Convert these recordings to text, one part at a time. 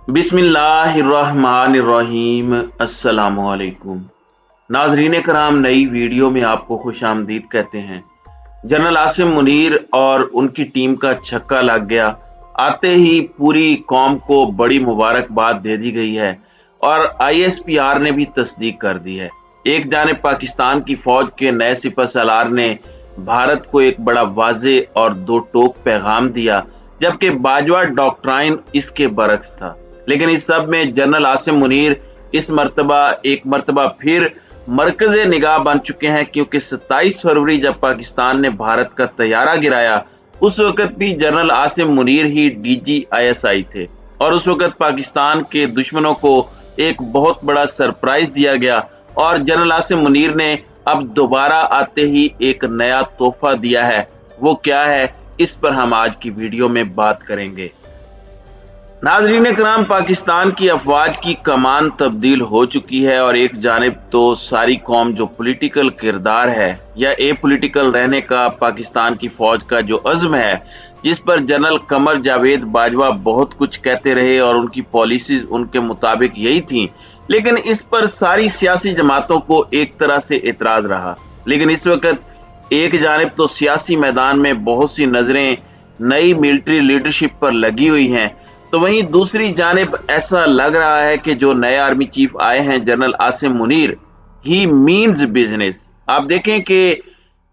बिस्मिल्लाहिर्रहमानिर्रहीम। अस्सलामुअलैकुम नाजरीन कराम, नई वीडियो में आपको खुश आमदीद कहते हैं। जनरल आसिम मुनीर और उनकी टीम का छक्का लग गया। आते ही पूरी कौम को बड़ी मुबारकबाद दे दी गई है और ISPR ने भी तस्दीक कर दी है। एक जानिब पाकिस्तान की फौज के नए सिपह सालार ने भारत को एक बड़ा वाजे और दो टोक पैगाम दिया, जबकि बाजवा डॉक्ट्राइन इसके बरक्स था। लेकिन इस सब में जनरल आसिम मुनीर इस मर्तबा एक मर्तबा फिर मरकज़े निगाह बन चुके हैं, क्योंकि 27 फरवरी जब पाकिस्तान ने भारत का तैयारा गिराया, उस वक्त भी जनरल आसिम मुनीर ही DG ISI थे और उस वक्त पाकिस्तान के दुश्मनों को एक बहुत बड़ा सरप्राइज दिया गया और जनरल आसिम मुनीर ने अब दोबारा आते ही एक नया तोहफा दिया है। वो क्या है, इस पर हम आज की वीडियो में बात करेंगे। नाजरीन कराम, पाकिस्तान की अफवाज की कमान तब्दील हो चुकी है और एक जानिब तो सारी कौम जो पॉलिटिकल किरदार है या ए पॉलिटिकल रहने का पाकिस्तान की फौज का जो अज़्म है, जिस पर जनरल कमर जावेद बाजवा बहुत कुछ कहते रहे और उनकी पॉलिसीज उनके मुताबिक यही थी, लेकिन इस पर सारी सियासी जमातों को एक तरह से एतराज रहा। लेकिन इस वक्त एक जानिब तो सियासी मैदान में बहुत सी नजरें नई मिलिट्री लीडरशिप पर लगी हुई हैं, तो वहीं दूसरी जानिब ऐसा लग रहा है कि जो नए आर्मी चीफ आए हैं जनरल आसिम मुनीर, ही मीन्स बिजनेस। आप देखें कि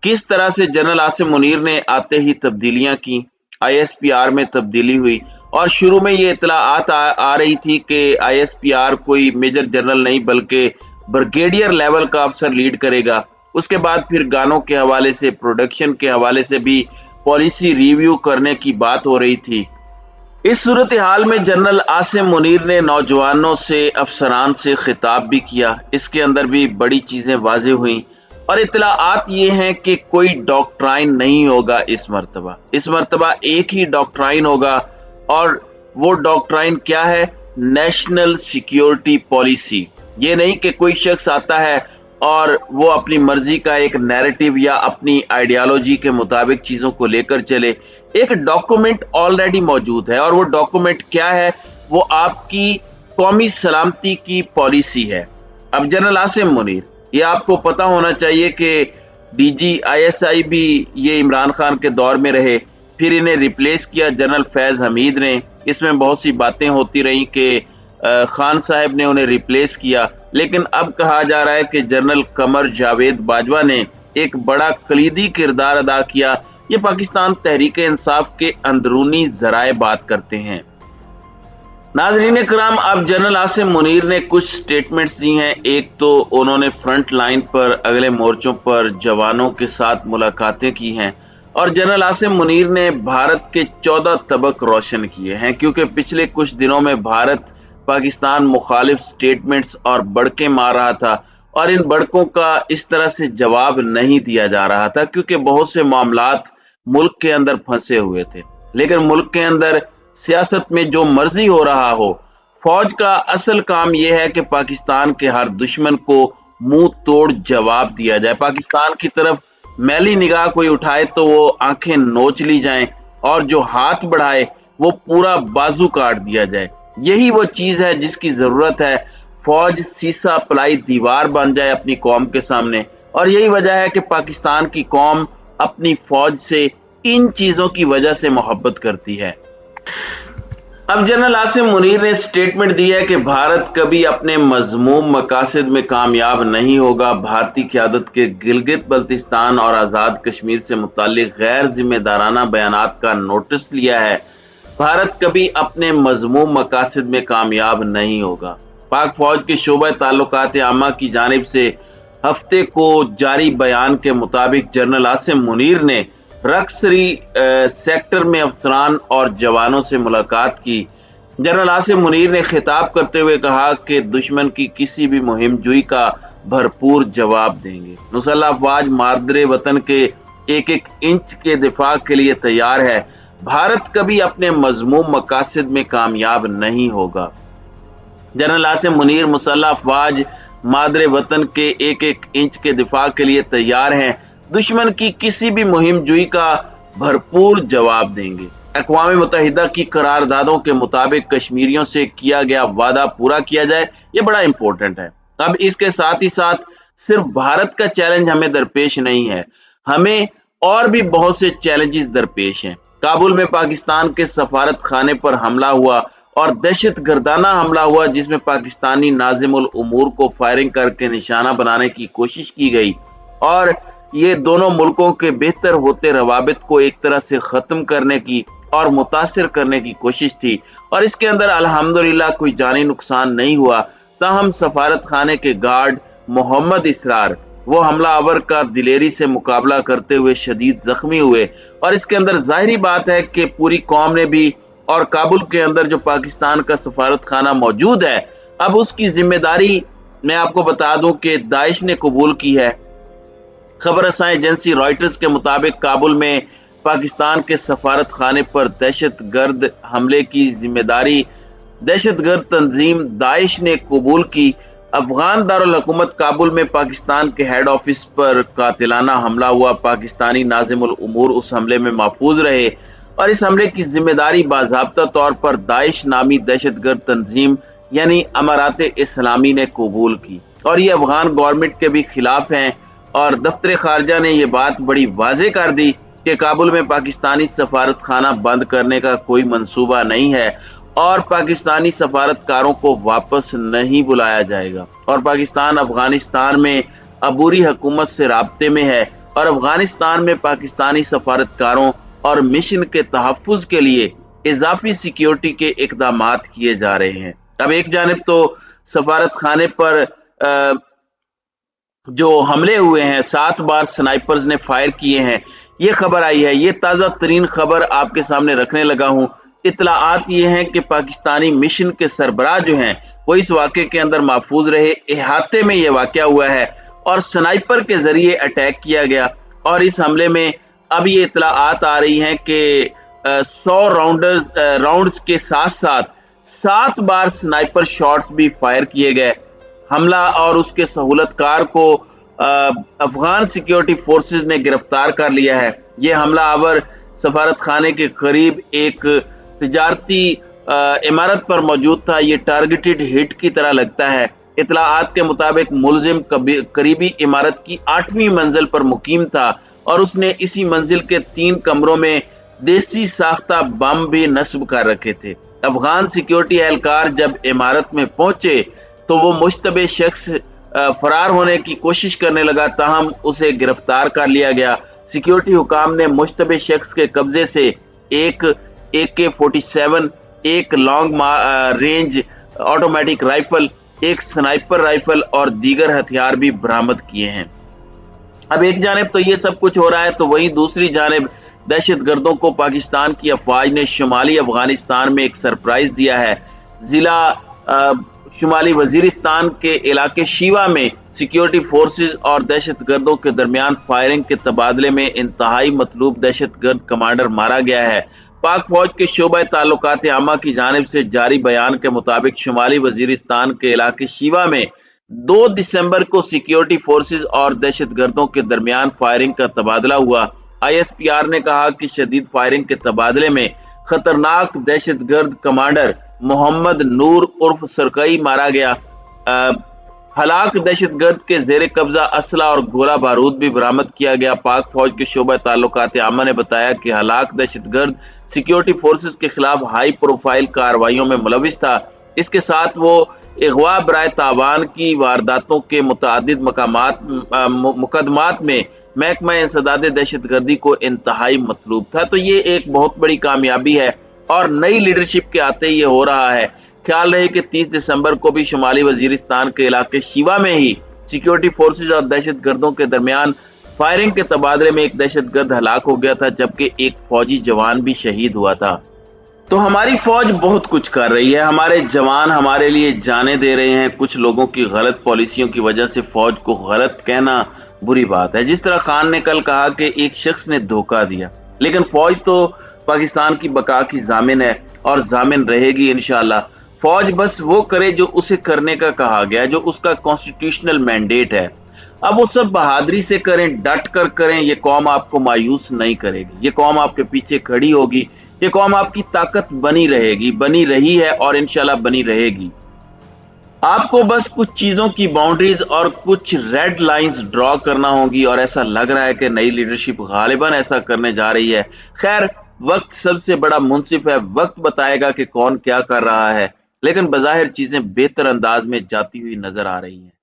किस तरह से जनरल आसिम मुनीर ने आते ही तब्दीलियां की, ISPR में तब्दीली हुई और शुरू में ये इतलाआत आ रही थी कि ISPR कोई मेजर जनरल नहीं बल्कि ब्रिगेडियर लेवल का अफसर लीड करेगा। उसके बाद फिर गानों के हवाले से, प्रोडक्शन के हवाले से भी पॉलिसी रिव्यू करने की बात हो रही थी। इस सूरत हाल में जनरल आसिम मुनीर ने नौजवानों से, अफसरान से खिताब भी किया। इसके अंदर भी बड़ी चीजें वाजे हुई और इतलाआत ये हैं कि कोई डॉक्ट्राइन नहीं होगा इस मर्तबा एक ही डॉक्ट्राइन होगा और वो डॉक्ट्राइन क्या है, नेशनल सिक्योरिटी पॉलिसी। ये नहीं कि कोई शख्स आता है और वो अपनी मर्जी का एक नैरेटिव या अपनी आइडियोलॉजी के मुताबिक चीजों को लेकर चले। एक डॉक्यूमेंट ऑलरेडी मौजूद है और वो डॉक्यूमेंट क्या है, वो आपकी कौमी सलामती की पॉलिसी है। अब जनरल आसिम मुनीर, ये आपको पता होना चाहिए कि DG ISI भी ये इमरान खान के दौर में रहे, फिर इन्हें रिप्लेस किया जनरल फैज हमीद ने। इसमें बहुत सी बातें होती रही कि खान साहब ने उन्हें रिप्लेस किया, लेकिन अब कहा जा रहा है कि जनरल कमर जावेद बाजवा ने एक बड़ा कलीदी किरदार अदा किया। ये पाकिस्तान तहरीक इंसाफ के अंदरूनी जराए बात करते हैं। नाजरीन कराम, अब जनरल आसिम मुनीर ने कुछ स्टेटमेंट्स दी हैं। एक तो उन्होंने फ्रंट लाइन पर, अगले मोर्चों पर जवानों के साथ मुलाकातें की हैं और जनरल आसिम मुनीर ने भारत के 14 तबक रोशन किए हैं, क्योंकि पिछले कुछ दिनों में भारत पाकिस्तान मुखालिफ स्टेटमेंट्स और बड़के मार रहा था और इन बड़कों का इस तरह से जवाब नहीं दिया जा रहा था, क्योंकि बहुत से मामलात मुल्क के अंदर फंसे हुए थे। लेकिन मुल्क के अंदर सियासत में जो मर्जी हो रहा हो, फौज का असल काम यह है कि पाकिस्तान के हर दुश्मन को मुंह तोड़ जवाब दिया जाए। पाकिस्तान की तरफ मैली निगाह कोई उठाए तो वो आंखें नोच ली जाएं और जो हाथ बढ़ाए वो पूरा बाजू काट दिया जाए। यही वो चीज है जिसकी जरूरत है। फौज सीसा पलाई दीवार बन जाए अपनी कौम के सामने, और यही वजह है कि पाकिस्तान की कौम अपनी फौज से इन चीजों की वजह से मोहब्बत करती है। अब जनरल आसिम मुनीर ने स्टेटमेंट दी है कि भारत कभी अपने मजमूम मकासद में कामयाब नहीं होगा। भारतीय क़यादत के गिलगित बल्तिस्तान और आज़ाद कश्मीर से मुताल्लिक गैर जिम्मेदाराना बयानात का नोटिस लिया है। भारत कभी अपने मजमूम मकासद में कामयाब नहीं होगा। पाक फौज के शोबा ताल्लुकात आमा की जानिब से हफ्ते को जारी बयान के मुताबिक जनरल आसिम मुनीर ने रक्सरी सेक्टर में अफसरान और जवानों से मुलाकात की। जनरल आसिम मुनीर ने खिताब करते हुए कहा कि दुश्मन की किसी भी मुहिम जुई का भरपूर जवाब देंगे। मुसल्लह अफवाज मादरे वतन के एक एक इंच के दिफा के लिए तैयार है। भारत कभी अपने मजमूम मकासद में कामयाब नहीं होगा। जनरल आसिम मुनीर मुसल्लह अफवाज मादरे वतन के एक एक इंच के दिफा के लिए तैयार हैं, दुश्मन की किसी भी मुहिम जुई का भरपूर जवाब देंगे। अक़वाम मुत्तहिदा की करारदादों के मुताबिक कश्मीरियों से किया गया वादा पूरा किया जाए, ये बड़ा इंपॉर्टेंट है। अब इसके साथ ही साथ सिर्फ भारत का चैलेंज हमें दरपेश नहीं है, हमें और भी बहुत से चैलेंजेस दरपेश हैं। काबुल में पाकिस्तान के सफारत खाने पर हमला हुआ और दहशत गर्दाना हमला हुआ, जिसमें पाकिस्तानी नाज़िमुल उमूर को फायरिंग करके निशाना बनाने की कोशिश की गई और ये दोनों मुल्कों के बेहतर होते रवाबित को एक तरह से खत्म करने की और मुतासिर करने की कोशिश थी। और इसके अंदर अल्हम्दुलिल्लाह कोई जानी नुकसान नहीं हुआ। ताहम सफारत खाने के गार्ड मोहम्मद इसरार वो हमलावर का दिलेरी से मुकाबला करते हुए शदीद जख्मी हुए। और इसके अंदर जाहिरी बात है कि पूरी कौम ने भी, और काबुल के अंदर जो पाकिस्तान का सफारत खाना मौजूद है, अब उसकी जिम्मेदारी मैं आपको बता दूं कि दाइश ने कबूल की है। खबर रसां एजेंसी रॉयटर्स के मुताबिक काबुल में पाकिस्तान के सफारत खाने पर दहशतगर्द हमले की जिम्मेदारी दहशतगर्द तंजीम दाइश ने कबूल की। अफगान दारुल हुकूमत काबुल में पाकिस्तान के हेड ऑफिस पर कातिलाना हमला हुआ। पाकिस्तानी नाज़िमुल उमूर उस हमले में महफूज रहे और इस हमले की जिम्मेदारी बाज़ाब्ता तौर पर दाइश नामी दहशतगर्द तंजीम यानी अमारात इस्लामी ने कबूल की और ये अफगान गवर्नमेंट के भी खिलाफ हैं। और दफ्तर खारजा ने यह बात बड़ी वाज़ेह कर दी कि काबुल में पाकिस्तानी सफारत खाना बंद करने का कोई मंसूबा नहीं है और पाकिस्तानी सफारतकारों को वापस नहीं बुलाया जाएगा। और पाकिस्तान अफगानिस्तान में अबूरी हुकूमत से राब्ते में है और अफगानिस्तान में पाकिस्तानी सफारतकारों और मिशन के तहफ़्फ़ुज़ के लिए इजाफी सिक्योरिटी के इक़दामात किए जा रहे हैं। अब एक जानिब तो सफारत खाने पर जो हमले हुए हैं, 7 बार स्नाइपर्स ने फायर किए हैं, ये खबर आई है। ये ताज़ा तरीन खबर आपके सामने रखने लगा हूँ। इत्तलाआत ये हैं कि पाकिस्तानी मिशन के सरबराह जो हैं वो इस वाक़े के अंदर महफूज रहे। इहाते में ये वाक़या हुआ है और स्नाइपर के जरिए अटैक किया गया और इस हमले में अब ये इत्तलाआत आ रही हैं कि 100 राउंड्स के साथ साथ 7 बार स्नाइपर शॉट्स भी फायर किए गए। हमला और उसके सहूलतकार को अफगान सिक्योरिटी फोर्सेस ने गिरफ्तार कर लिया है। ये हमला आवर सफारत खाने के करीब एक तिजारती इमारत पर मौजूद था। ये टारगेटेड हिट की तरह लगता है। इत्तलाआत के मुताबिक मुलजिम करीबी इमारत की 8वीं मंजिल पर मुकीम था और उसने इसी मंजिल के 3 कमरों में देसी साख्ता बम भी नस्ब कर रखे थे। अफगान सिक्योरिटी एहलकार जब इमारत में पहुंचे तो वो मुश्तबे शख्स फरार होने की कोशिश करने लगा, ताहम उसे गिरफ्तार कर लिया गया। सिक्योरिटी हुकाम ने मुश्तबे शख्स के कब्जे से एक AK-47, एक लॉन्ग रेंज ऑटोमेटिक राइफल, एक स्नाइपर राइफल और दीगर हथियार भी बरामद किए हैं। अब एक जानिब तो ये सब कुछ हो रहा है तो वहीं दूसरी जानिब दहशतगर्दों को पाकिस्तान की अफवाज ने शुमाली अफगानिस्तान में एक सरप्राइज दिया है। जिला शुमाली वजीरिस्तान के इलाके शीवा में सिक्योरिटी फोर्सेस और दहशतगर्दों के दरमियान फायरिंग के तबादले में इंतहाई मतलूब दहशतगर्द कमांडर मारा गया है। पाक फौज के शोबा ताल्लुकात आमा की जानिब से जारी बयान के मुताबिक शुमाली वजीरिस्तान के इलाके शीवा में 2 दिसंबर को सिक्योरिटी फोर्सेस और दहशतगर्दों के दरमियान फायरिंग का तबादला हुआ। ISPR ने कहा कि शदीद फायरिंग के तबादले में खतरनाक दहशतगर्द कमांडर मोहम्मद नूर उर्फ सरकई मारा गया। हलाक दहशतगर्द के जेर कब्जा असला और गोला बारूद भी बरामद किया गया। पाक फौज के शोबा ताल्लुकात आमा ने बताया कि हलाक दहशतगर्द सिक्योरिटी फोर्सेस के खिलाफ हाई प्रोफाइल कार्रवाइयों में मुलविस था। इसके साथ वो अगवा बराए तावान की वारदातों के मुतअद्दिद मुकदमात में महकमा इंसदाद दहशतगर्दी को इंतहाई मतलूब था। तो ये एक बहुत बड़ी कामयाबी है और नई लीडरशिप के आते ये हो रहा है। ख्याल रहे कि 30 दिसंबर को भी शुमाली वजीरिस्तान के इलाके शीवा में ही सिक्योरिटी फोर्सेस और दहशतगर्दों के दरमियान फायरिंग के तबादले में एक दहशतगर्द हलाक हो गया था, जबकि एक फौजी जवान भी शहीद हुआ था। तो हमारी फौज बहुत कुछ कर रही है, हमारे जवान हमारे लिए जाने दे रहे हैं। कुछ लोगों की गलत पॉलिसियों की वजह से फौज को गलत कहना बुरी बात है। जिस तरह खान ने कल कहा कि एक शख्स ने धोखा दिया, लेकिन फौज तो पाकिस्तान की बका की जामिन है और जामिन रहेगी इंशाअल्लाह। फौज बस वो करे जो उसे करने का कहा गया, जो उसका कॉन्स्टिट्यूशनल मैंडेट है। अब वो सब बहादुरी से करें, डट कर करें, ये कौम आपको मायूस नहीं करेगी। ये कौम आपके पीछे खड़ी होगी। یہ قوم آپ کی طاقت بنی رہے گی، بنی رہی ہے اور انشاءاللہ بنی رہے گی۔ آپ کو بس کچھ چیزوں کی باؤنڈریز اور کچھ ریڈ لائنز ڈرا کرنا ہوگی، اور ایسا لگ رہا ہے کہ نئی لیڈرشپ غالباً ایسا کرنے جا رہی ہے۔ خیر، وقت سب سے بڑا منصف ہے، وقت بتائے گا کہ کون کیا کر رہا ہے، لیکن بظاہر چیزیں بہتر انداز میں جاتی ہوئی نظر آ رہی ہیں۔